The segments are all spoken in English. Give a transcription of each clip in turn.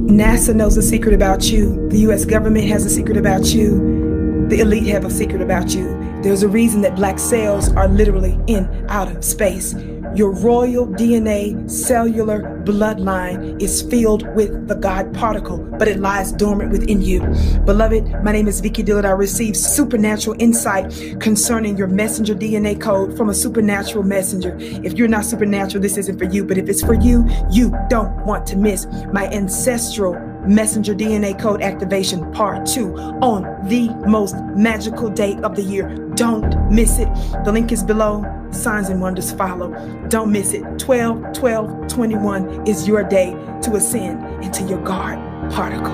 NASA knows a secret about you. The U.S. government has a secret about you. The elite have a secret about you. There's a reason that black cells are literally in outer space. Your royal DNA cellular bloodline is filled with the God particle, but it lies dormant within you. Beloved, my name is Vicky Dillard. I received supernatural insight concerning your messenger DNA code from a supernatural messenger. If you're not supernatural, this isn't for you, but if it's for you, you don't want to miss my ancestral messenger DNA code activation part 2 on the most magical day of the year. Don't miss it. The link is below. Signs and wonders follow. Don't miss it. 12/12/21 is your day to ascend into your God particle.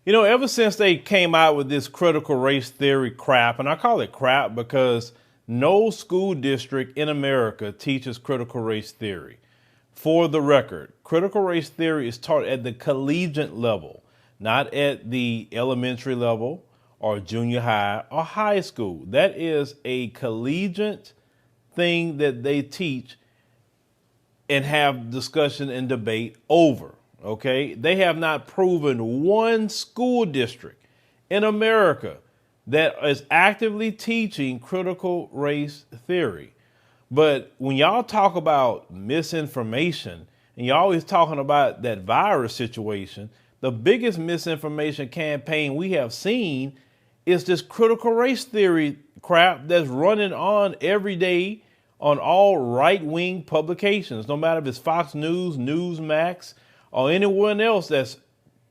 You know, ever since they came out with this critical race theory crap, and I call it crap because no school district in America teaches critical race theory. For the record, critical race theory is taught at the collegiate level, not at the elementary level or junior high or high school. That is a collegiate thing that they teach and have discussion and debate over. OK, they have not proven one school district in America that is actively teaching critical race theory. But when y'all talk about misinformation and you're always talking about that virus situation, the biggest misinformation campaign we have seen is this critical race theory crap that's running on every day on all right wing publications, no matter if it's Fox News, Newsmax, or anyone else that's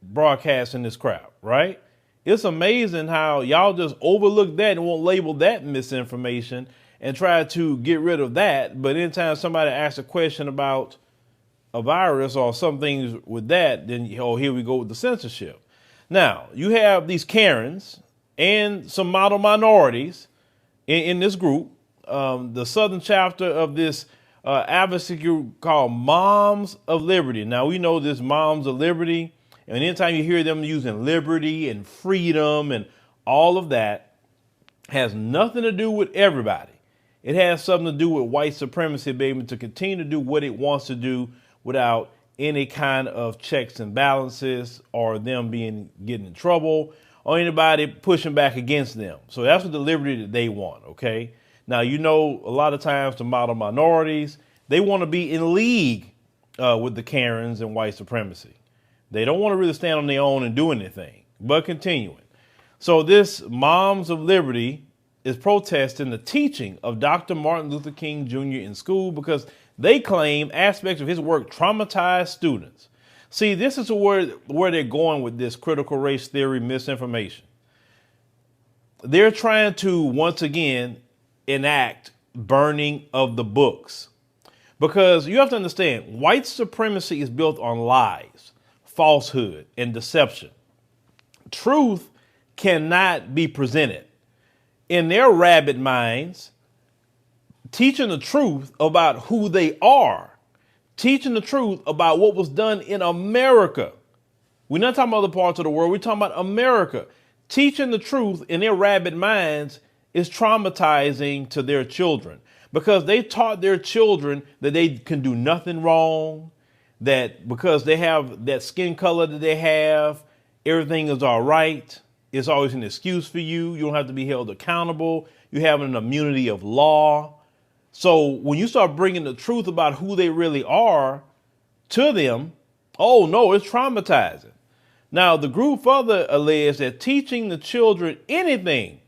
broadcasting this crap, right? It's amazing how y'all just overlook that and won't label that misinformation and try to get rid of that. But anytime somebody asks a question about a virus or some things with that, then, oh, here we go with the censorship. Now, you have these Karens and some model minorities in this group, the southern chapter of this advocacy group called Moms of Liberty. Now, we know this Moms of Liberty, and anytime you hear them using liberty and freedom and all of that, has nothing to do with everybody. It has something to do with white supremacy, baby, to continue to do what it wants to do without any kind of checks and balances or them getting in trouble or anybody pushing back against them. So that's what the liberty that they want, okay? Now, you know, a lot of times the model minorities, they want to be in league with the Karens and white supremacy. They don't want to really stand on their own and do anything, but continuing. So this Moms of Liberty is protesting the teaching of Dr. Martin Luther King Jr. in school because they claim aspects of his work traumatized students. See, this is where they're going with this critical race theory misinformation. They're trying to, once again, enact burning of the books. Because you have to understand, white supremacy is built on lies, falsehood, and deception. Truth cannot be presented. In their rabid minds, teaching the truth about who they are, teaching the truth about what was done in America. We're not talking about other parts of the world. We're talking about America. Teaching the truth in their rabid minds is traumatizing to their children because they taught their children that they can do nothing wrong, that because they have that skin color that they have, everything is all right. It's always an excuse for you. You don't have to be held accountable. You have an immunity of law. So when you start bringing the truth about who they really are to them, oh no, it's traumatizing. Now, the group further alleged that teaching the children anything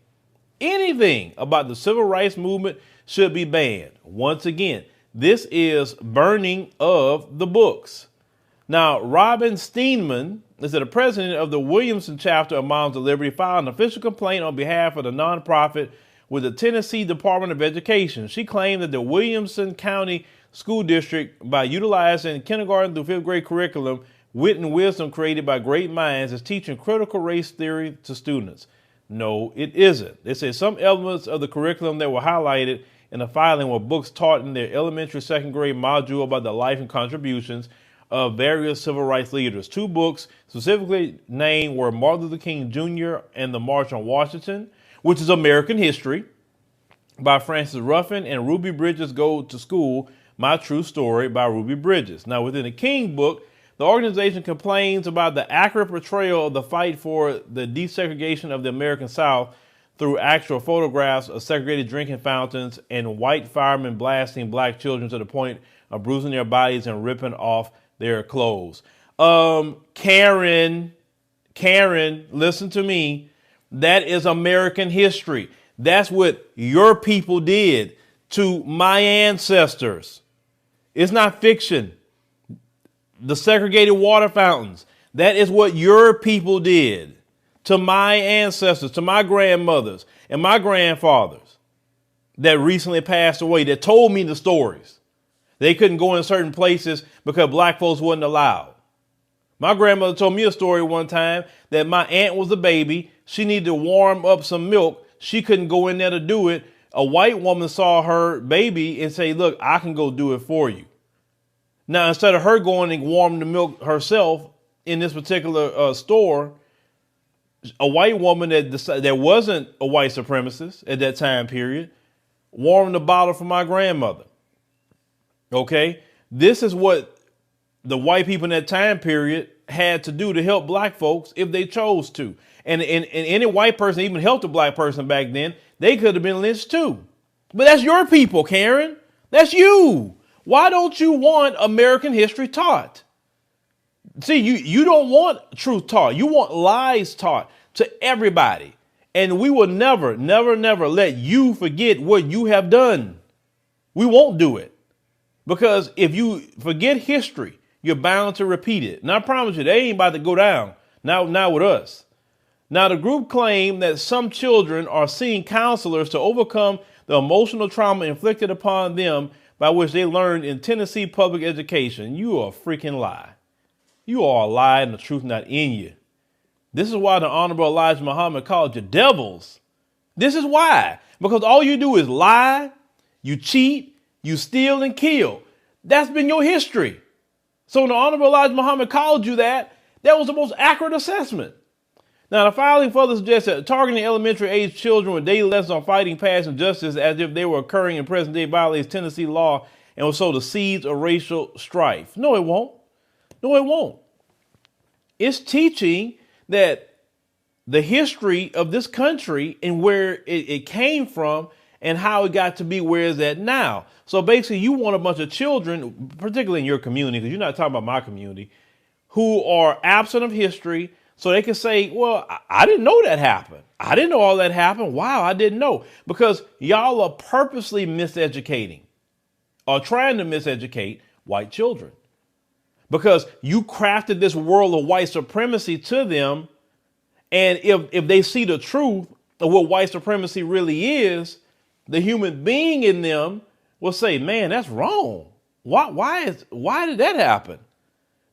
about the civil rights movement should be banned. Once again, this is burning of the books. Now, Robin Steinman is the president of the Williamson chapter of Moms of Liberty, filed an official complaint on behalf of the nonprofit with the Tennessee Department of Education. She claimed that the Williamson County School District, by utilizing kindergarten through fifth grade curriculum, wit and wisdom created by great minds, is teaching critical race theory to students. No, it isn't. They say some elements of the curriculum that were highlighted in the filing were books taught in their elementary second grade module about the life and contributions of various civil rights leaders. 2 books specifically named were Martin Luther King Jr. and the March on Washington, which is American history, by Francis Ruffin, and Ruby Bridges' Go to School, My True Story by Ruby Bridges. Now, within the King book, the organization complains about the accurate portrayal of the fight for the desegregation of the American South through actual photographs of segregated drinking fountains and white firemen blasting black children to the point of bruising their bodies and ripping off their clothes. Karen, listen to me. That is American history. That's what your people did to my ancestors. It's not fiction. The segregated water fountains, that is what your people did to my ancestors, to my grandmothers and my grandfathers that recently passed away, that told me the stories. They couldn't go in certain places because black folks wasn't allowed. My grandmother told me a story one time that my aunt was a baby. She needed to warm up some milk. She couldn't go in there to do it. A white woman saw her baby and say, look, I can go do it for you. Now, instead of her going and warming the milk herself in this particular store, a white woman that wasn't a white supremacist at that time period warmed the bottle for my grandmother. OK, this is what the white people in that time period had to do to help black folks if they chose to. And any white person even helped a black person back then, they could have been lynched too. But that's your people, Karen. That's you. Why don't you want American history taught? See, you don't want truth taught. You want lies taught to everybody. And we will never, never, never let you forget what you have done. We won't do it. Because if you forget history, you're bound to repeat it. And I promise you, they ain't about to go down. Not with us. Now, the group claimed that some children are seeing counselors to overcome the emotional trauma inflicted upon them by which they learned in Tennessee public education. You are a freaking lie. You are a lie and the truth not in you. This is why the Honorable Elijah Muhammad called you devils. This is why. Because all you do is lie, you cheat, you steal and kill. That's been your history. So when the Honorable Elijah Muhammad called you that was the most accurate assessment. Now, the filing further suggests that targeting elementary age children with daily lessons on fighting past injustice as if they were occurring in present day violates Tennessee law and will sow the seeds of racial strife. No, it won't. No, it won't. It's teaching that the history of this country and where it came from and how it got to be where it's at now. So basically, you want a bunch of children, particularly in your community, because you're not talking about my community, who are absent of history, so they can say, well, I didn't know that happened. I didn't know all that happened. Wow, I didn't know. Because y'all are purposely miseducating or trying to miseducate white children. Because you crafted this world of white supremacy to them. And if they see the truth of what white supremacy really is, the human being in them will say, man, that's wrong. Why did that happen?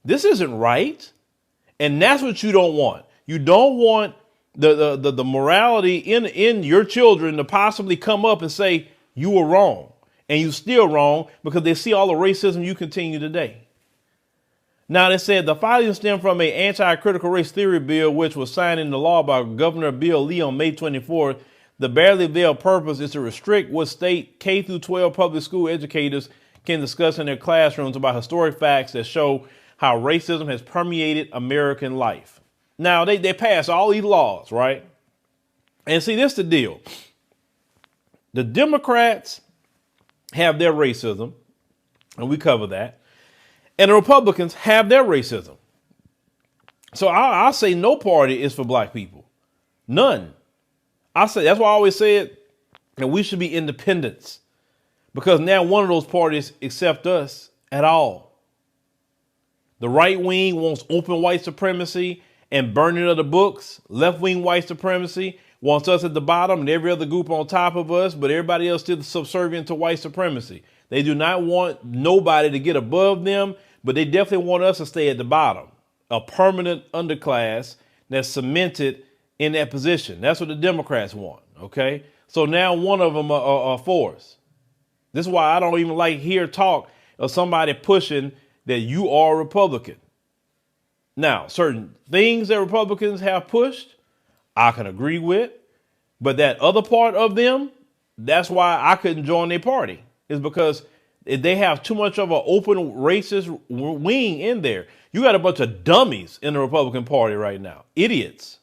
This isn't right. And that's what you don't want. You don't want the morality in your children to possibly come up and say you were wrong and you still wrong because they see all the racism you continue today. Now, they said the filing stemmed from an anti-critical race theory bill, which was signed into law by Governor Bill Lee on May 24th. The barely veiled purpose is to restrict what state K through 12 public school educators can discuss in their classrooms about historic facts that show how racism has permeated American life. Now, they passed all these laws, right? And see, this is the deal. The Democrats have their racism, and we cover that. And the Republicans have their racism. So I'll say no party is for black people. None. That's why I always said that we should be independents. Because now one of those parties accept us at all. The right wing wants open white supremacy and burning of the books. Left wing white supremacy wants us at the bottom and every other group on top of us, but everybody else still subservient to white supremacy. They do not want nobody to get above them, but they definitely want us to stay at the bottom. A permanent underclass that's cemented in that position. That's what the Democrats want. OK, so now one of them are for us. This is why I don't even like hear talk of somebody pushing that you are a Republican. Now, certain things that Republicans have pushed, I can agree with, but that other part of them, that's why I couldn't join their party, is because they have too much of an open racist wing in there. You got a bunch of dummies in the Republican Party right now, idiots.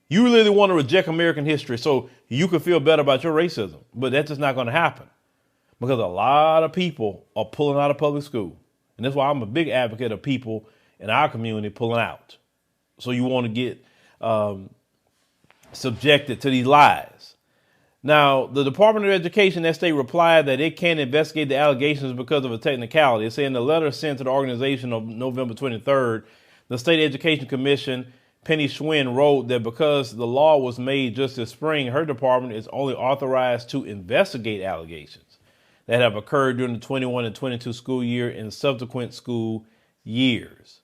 You really want to reject American history so you can feel better about your racism, but that's just not going to happen because a lot of people are pulling out of public school. And that's why I'm a big advocate of people in our community pulling out. So you want to get subjected to these lies. Now, the Department of Education that state replied that it can't investigate the allegations because of a technicality. It said in the letter sent to the organization on November 23rd, the State Education Commission, Penny Schwinn, wrote that because the law was made just this spring, her department is only authorized to investigate allegations that have occurred during the 21 and 22 school year and subsequent school years.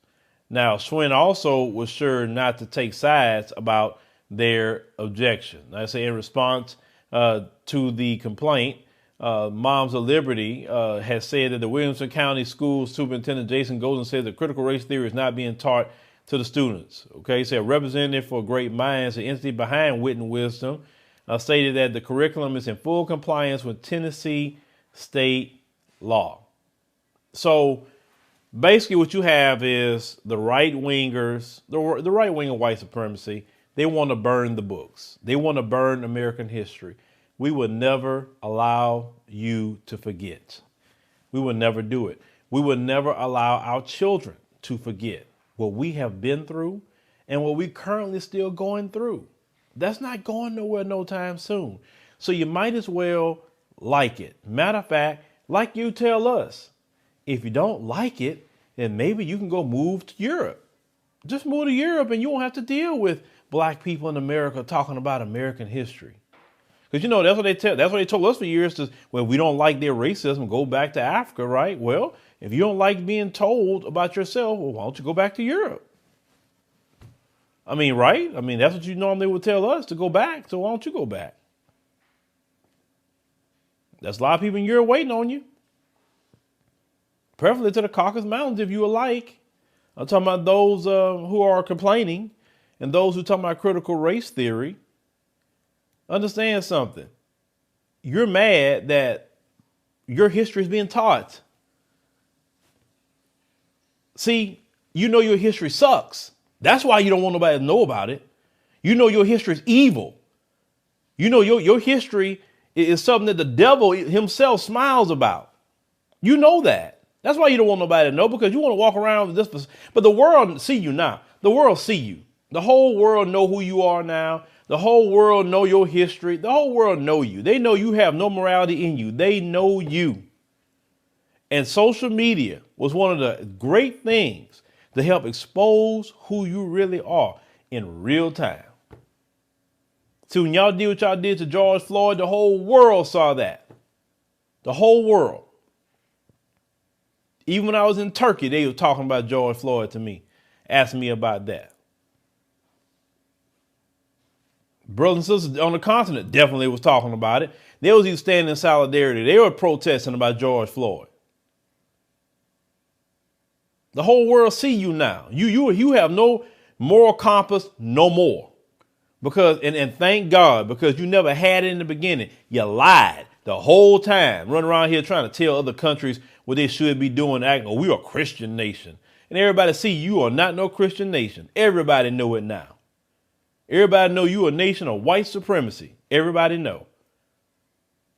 Now, Schwinn also was sure not to take sides about their objection. I say in response to the complaint, Moms of Liberty has said that the Williamson County School Superintendent Jason Golden said that critical race theory is not being taught to the students. Okay, so a representative for Great Minds, the entity behind Wit and Wisdom, stated that the curriculum is in full compliance with Tennessee state law. So basically what you have is the right-wingers, the right wing of white supremacy. They want to burn the books. They want to burn American history. We will never allow you to forget. We will never do it. We will never allow our children to forget what we have been through and what we currently still going through. That's not going nowhere no time soon. So you might as well like it. Matter of fact, like you tell us, if you don't like it, then maybe you can go move to Europe. Just move to Europe and you won't have to deal with black people in America talking about American history. Because, you know, that's what they told us for years. Well, we don't like their racism, go back to Africa, right? Well, if you don't like being told about yourself, well, why don't you go back to Europe? I mean, right? I mean, that's what you normally would tell us, to go back. So why don't you go back? There's a lot of people in Europe waiting on you. Preferably to the Caucasus Mountains, if you would like. I'm talking about those who are complaining and those who are talking about critical race theory. Understand something. You're mad that your history is being taught. See, you know your history sucks. That's why you don't want nobody to know about it. You know your history is evil. You know your history is something that the devil himself smiles about. You know that. That's why you don't want nobody to know, because you want to walk around with this. But the world see you now. The world see you. The whole world know who you are now. The whole world know your history. The whole world know you. They know you have no morality in you. They know you. And social media was one of the great things to help expose who you really are in real time. See, when y'all did what y'all did to George Floyd, the whole world saw that. The whole world. Even when I was in Turkey, they were talking about George Floyd to me, asking me about that. Brothers and sisters on the continent definitely was talking about it. They was even standing in solidarity. They were protesting about George Floyd. The whole world see you now. You have no moral compass no more. Because and thank God, because you never had it in the beginning. You lied the whole time, running around here trying to tell other countries what they should be doing, acting, oh, we're a Christian nation. And everybody see you are not no Christian nation. Everybody know it now. Everybody know you a nation of white supremacy. Everybody know.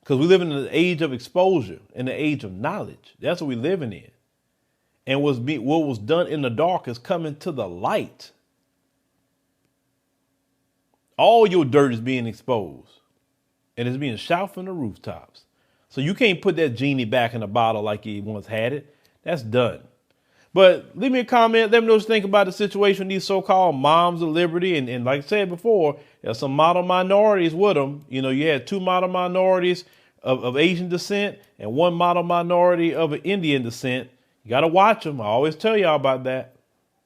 Because we live in the age of exposure, in the age of knowledge. That's what we're living in. And what was done in the dark is coming to the light. All your dirt is being exposed. And it's being shouted from the rooftops. So you can't put that genie back in the bottle like you once had it. That's done. But leave me a comment. Let me know what you think about the situation with these so-called moms of liberty. And like I said before, there's some model minorities with them. You know, you had two model minorities of Asian descent and one model minority of Indian descent. You got to watch them. I always tell y'all about that.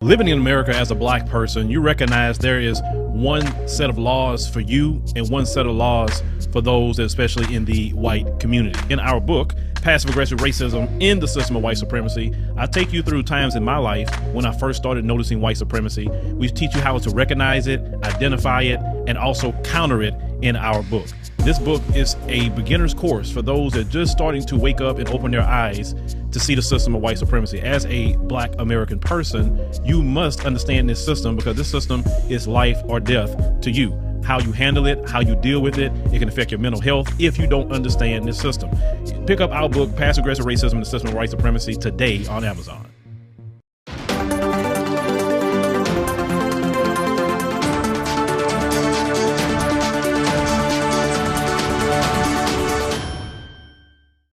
Living in America as a black person, you recognize there is one set of laws for you and one set of laws for those, especially in the white community. In our book, Passive Aggressive Racism in the System of White Supremacy, I take you through times in my life when I first started noticing white supremacy. We teach you how to recognize it, identify it, and also counter it in our book. This book is a beginner's course for those that are just starting to wake up and open their eyes to see the system of white supremacy. As a Black American person, you must understand this system, because this system is life or death to you. How you handle it, how you deal with it, it can affect your mental health if you don't understand this system. Pick up our book, Passive Aggressive Racism and the System of White Supremacy, today on Amazon.